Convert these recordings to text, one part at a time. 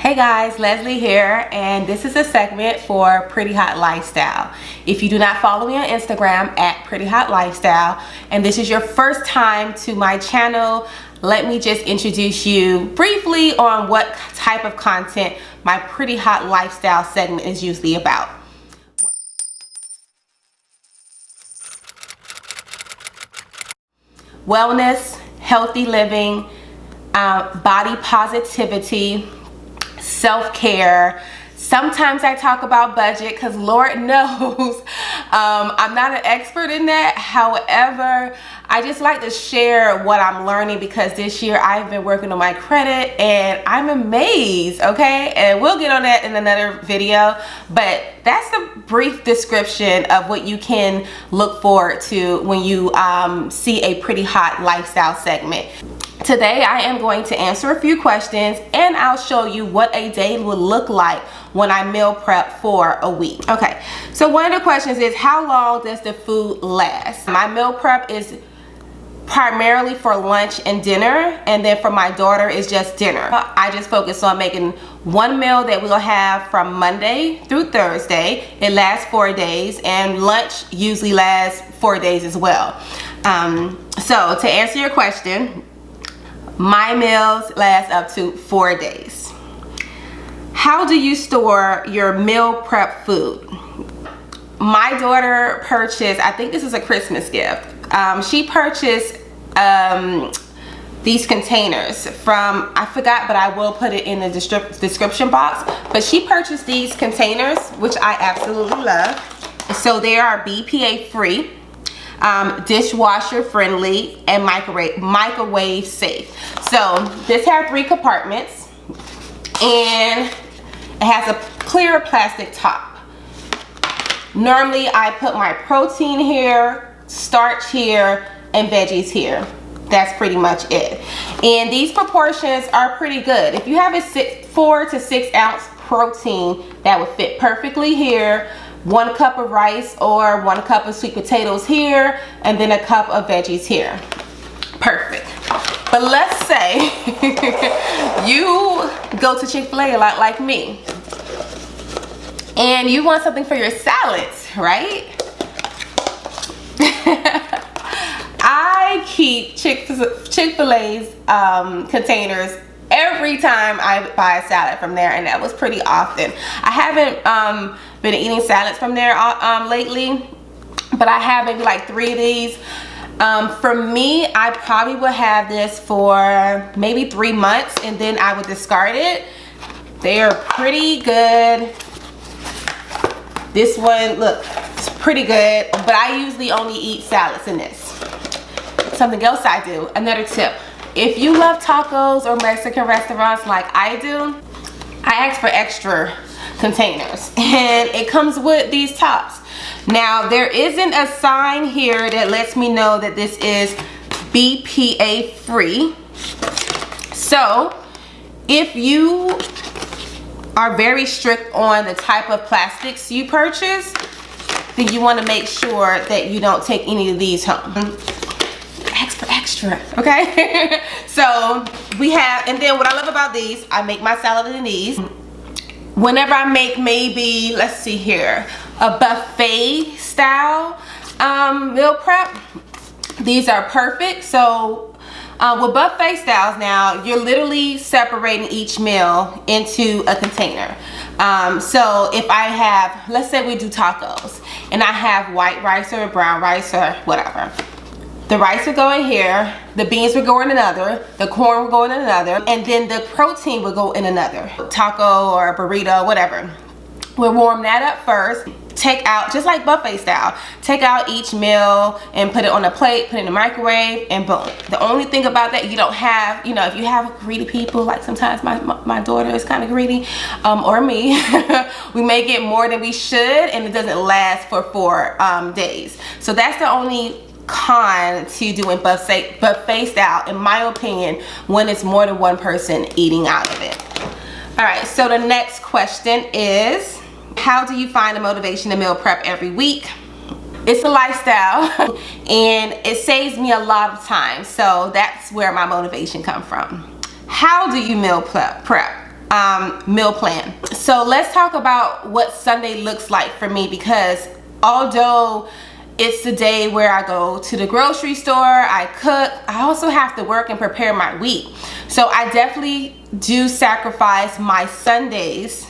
Hey guys, Leslie here, and this is a segment for Pretty Hot Lifestyle. If you do not follow me on Instagram at Pretty Hot Lifestyle, and this is your first time to my channel, let me just introduce you briefly on what type of content my Pretty Hot Lifestyle segment is usually about. Wellness, healthy living, body positivity, self-care. Sometimes I talk about budget because Lord knows I'm not an expert in that. However, I just like to share what I'm learning because this year I've been working on my credit and I'm amazed, okay? And we'll get on that in another video, but that's a brief description of what you can look forward to when you see a Pretty Hot Lifestyle segment. Today I am going to answer a few questions and I'll show you what a day would look like when I meal prep for a week. Okay, so one of the questions is, how long does the food last? My meal prep is primarily for lunch and dinner, and then for my daughter is just dinner. I just focus on making one meal that we'll have from Monday through Thursday. It lasts 4 days, and lunch usually lasts 4 days as well. So to answer your question, my meals last up to 4 days. How do you store your meal prep food? My daughter purchased, I think this is a Christmas gift. She purchased these containers from, I forgot, but I will put it in the description box. But she purchased these containers, which I absolutely love. So they are BPA free, dishwasher friendly, and microwave safe. So this has 3 compartments and it has a clear plastic top. Normally I put my protein here, starch here, and veggies here. That's pretty much it. And these proportions are pretty good. If you have a 4 to 6 ounce protein, that would fit perfectly here. 1 cup of rice or 1 cup of sweet potatoes here, and then a cup of veggies here. Perfect. But let's say you go to Chick-fil-A a lot like me, and you want something for your salads, right? I keep Chick-fil-A's containers every time I buy a salad from there, and that was pretty often. I haven't been eating salads from there lately, but I have maybe like 3 of these. For me, I probably would have this for maybe 3 months and then I would discard it. They are pretty good. This one, look, it's pretty good, but I usually only eat salads in this. Something else I do, another tip. If you love tacos or Mexican restaurants like I do, I ask for extra containers and it comes with these tops. Now there isn't a sign here that lets me know that this is BPA free. So if you are very strict on the type of plastics you purchase, then you want to make sure that you don't take any of these home. Extra, okay? So we have, and then what I love about these, I make my salad in these. Whenever I make maybe, let's see here, a buffet style meal prep, these are perfect. So with buffet styles now, you're literally separating each meal into a container. So if I have, let's say we do tacos and I have white rice or brown rice or whatever, the rice would go in here, the beans would go in another, the corn would go in another, and then the protein would go in another. Taco or a burrito, whatever. We'll warm that up first. Take out, just like buffet style, take out each meal and put it on a plate, put it in the microwave, and boom. The only thing about that, you don't have, you know, if you have greedy people, like sometimes my daughter is kind of greedy, or me, we may get more than we should, and it doesn't last for 4 days. So that's the only con to doing buffet style, in my opinion, when it's more than one person eating out of it. All right, so the next question is, how do you find the motivation to meal prep every week? It's a lifestyle and it saves me a lot of time, so that's where my motivation comes from. How do you meal prep? meal plan. So let's talk about what Sunday looks like for me, because although it's the day where I go to the grocery store, I cook, I also have to work and prepare my week. So I definitely do sacrifice my Sundays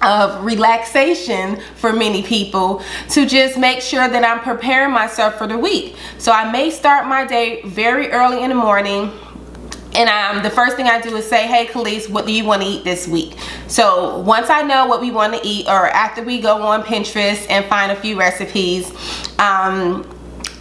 of relaxation for many people to just make sure that I'm preparing myself for the week. So I may start my day very early in the morning, and the first thing I do is say, hey Khalees, what do you want to eat this week? So once I know what we want to eat, or after we go on Pinterest and find a few recipes,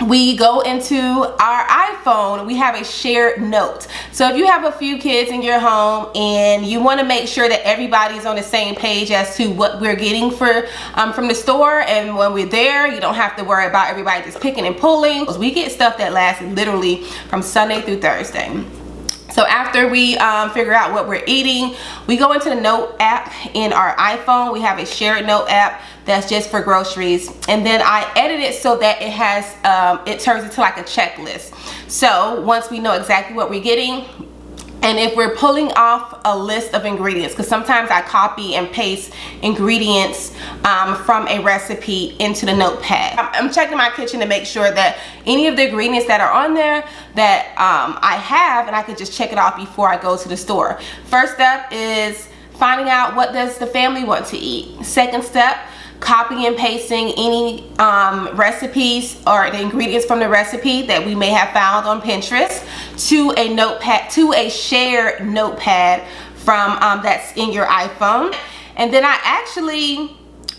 we go into our iPhone. We have a shared note. So if you have a few kids in your home and you want to make sure that everybody's on the same page as to what we're getting for from the store, and when we're there, you don't have to worry about everybody just picking and pulling. We get stuff that lasts literally from Sunday through Thursday. So after we figure out what we're eating, we go into the note app in our iPhone. We have a shared note app that's just for groceries, and then I edit it so that it has it turns into like a checklist. So once we know exactly what we're getting, and if we're pulling off a list of ingredients, because sometimes I copy and paste ingredients from a recipe into the notepad. I'm checking my kitchen to make sure that any of the ingredients that are on there that I have, and I can just check it off before I go to the store. First step is finding out what does the family want to eat. Second step, copy and pasting any recipes or the ingredients from the recipe that we may have found on Pinterest to a notepad, to a shared notepad from that's in your iPhone. And then I actually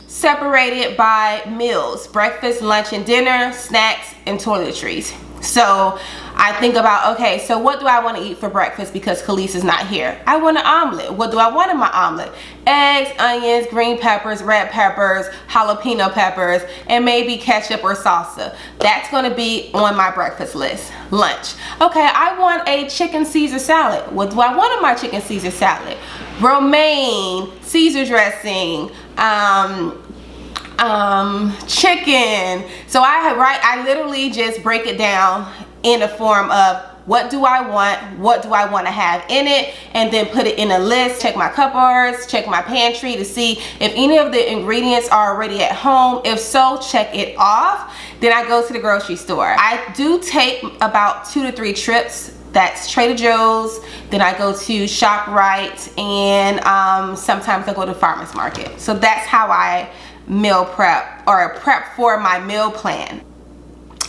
separate it by meals: breakfast, lunch, and dinner, snacks, and toiletries. So I think about, okay, so what do I want to eat for breakfast because Khalees is not here? I want an omelet. What do I want in my omelet? Eggs, onions, green peppers, red peppers, jalapeno peppers, and maybe ketchup or salsa. That's going to be on my breakfast list. Lunch. Okay, I want a chicken Caesar salad. What do I want in my chicken Caesar salad? Romaine, Caesar dressing, chicken. So I literally just break it down in the form of what do I want to have in it, and then put it in a list. Check my cupboards, check my pantry to see if any of the ingredients are already at home. If so, check it off. Then I go to the grocery store. I do take about 2 to 3 trips. That's Trader Joe's, then I go to ShopRite, and sometimes I go to Farmer's Market. So that's how I meal prep, or prep for my meal plan.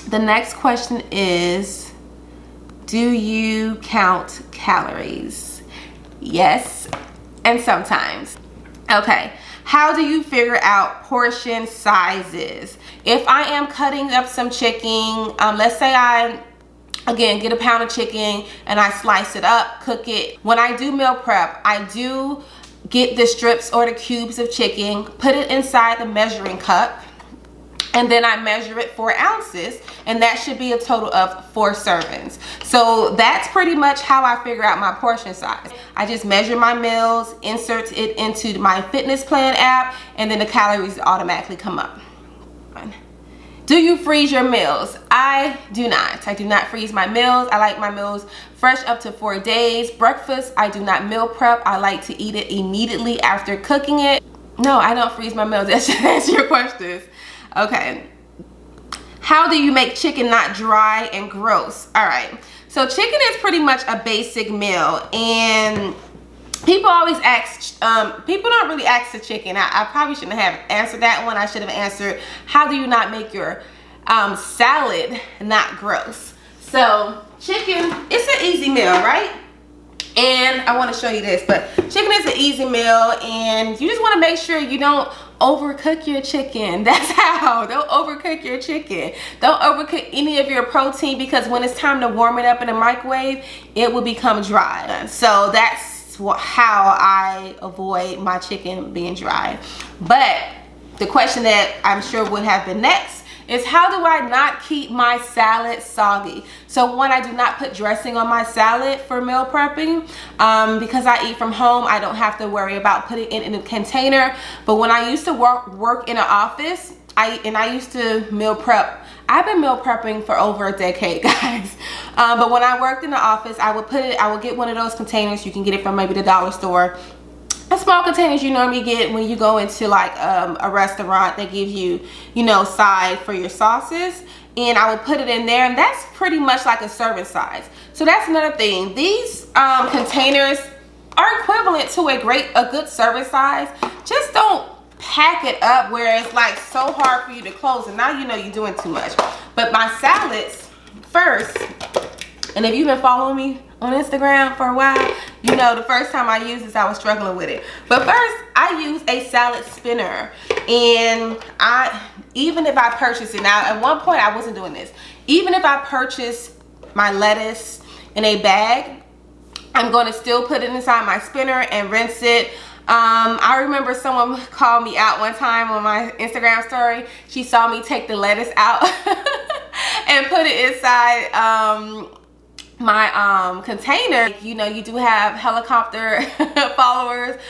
The next question is, do you count calories? Yes, and sometimes. Okay, how do you figure out portion sizes? If I am cutting up some chicken, let's say I again get a pound of chicken and I slice it up, cook it. When I do meal prep, I do get the strips or the cubes of chicken, put it inside the measuring cup, and then I measure it 4 ounces, and that should be a total of 4 servings. So that's pretty much how I figure out my portion size. I just measure my meals, insert it into my fitness plan app, and then the calories automatically come up. Do you freeze your meals? I do not. I do not freeze my meals. I like my meals fresh up to 4 days. Breakfast, I do not meal prep. I like to eat it immediately after cooking it. No, I don't freeze my meals. That should answer your questions. Okay. How do you make chicken not dry and gross? All right. So chicken is pretty much a basic meal, and people always ask, people don't really ask the chicken. I probably shouldn't have answered that one. I should have answered, how do you not make your salad not gross? So chicken, it's an easy meal, right? And I want to show you this, but chicken is an easy meal, and you just want to make sure you don't overcook your chicken. That's how. Don't overcook your chicken. Don't overcook any of your protein, because when it's time to warm it up in the microwave, it will become dry. So that's how I avoid my chicken being dry. But the question that I'm sure would have been next is, how do I not keep my salad soggy? So one, I do not put dressing on my salad for meal prepping. Because I eat from home, I don't have to worry about putting it in a container. But when I used to work in an office, I used to meal prep. I've been meal prepping for over a decade, guys. But when I worked in the office, I would get one of those containers. You can get it from maybe the dollar store. small containers you normally get when you go into like a restaurant that gives you, you know, side for your sauces. And I would put it in there, and that's pretty much like a serving size. So that's another thing. These containers are equivalent to a good serving size. Just don't pack it up where it's like so hard for you to close, and now you know you're doing too much. But my salads first, and if you've been following me on Instagram for a while, you know the first time I used this I was struggling with it. But first I use a salad spinner, and even if I purchase it, now at one point I wasn't doing this, even if I purchase my lettuce in a bag, I'm going to still put it inside my spinner and rinse it. I remember someone called me out one time on my Instagram story. She saw me take the lettuce out and put it inside my container. You know, you do have helicopter followers,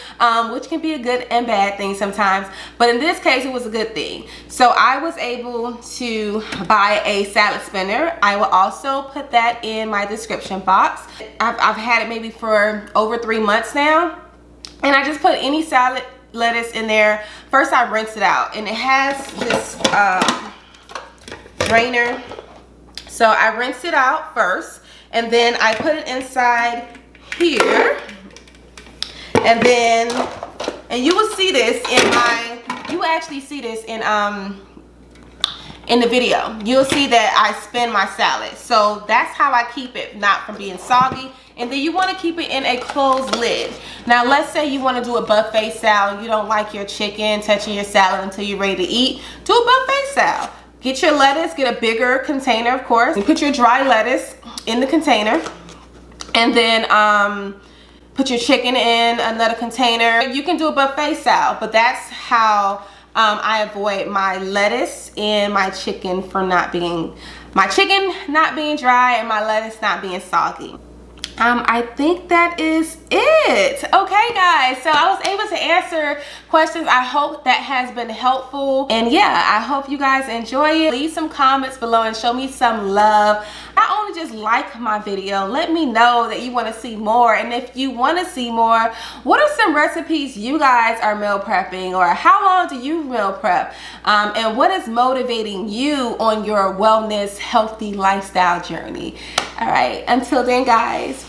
which can be a good and bad thing sometimes, but in this case it was a good thing. So I was able to buy a salad spinner. I will also put that in my description box. I've had it maybe for over 3 months now, and I just put any salad lettuce in there. First I rinse it out, and it has this drainer, so I rinse it out first. And then I put it inside here, and you will see this you will actually see this in the video. You'll see that I spin my salad. So that's how I keep it not from being soggy. And then you want to keep it in a closed lid. Now let's say you want to do a buffet salad. You don't like your chicken touching your salad until you're ready to eat. Do a buffet salad. Get your lettuce, get a bigger container, of course, and put your dry lettuce in the container, and then put your chicken in another container. You can do a buffet style, but that's how I avoid my lettuce and my chicken not being dry and my lettuce not being soggy. I think that is it. Okay guys, so I was able to answer questions. I hope that has been helpful, and yeah, I hope you guys enjoy it. Leave some comments below and show me some love. Not only just like my video, let me know that you want to see more, and if you want to see more, what are some recipes you guys are meal prepping, or how long do you meal prep, and what is motivating you on your wellness healthy lifestyle journey. All right, until then guys,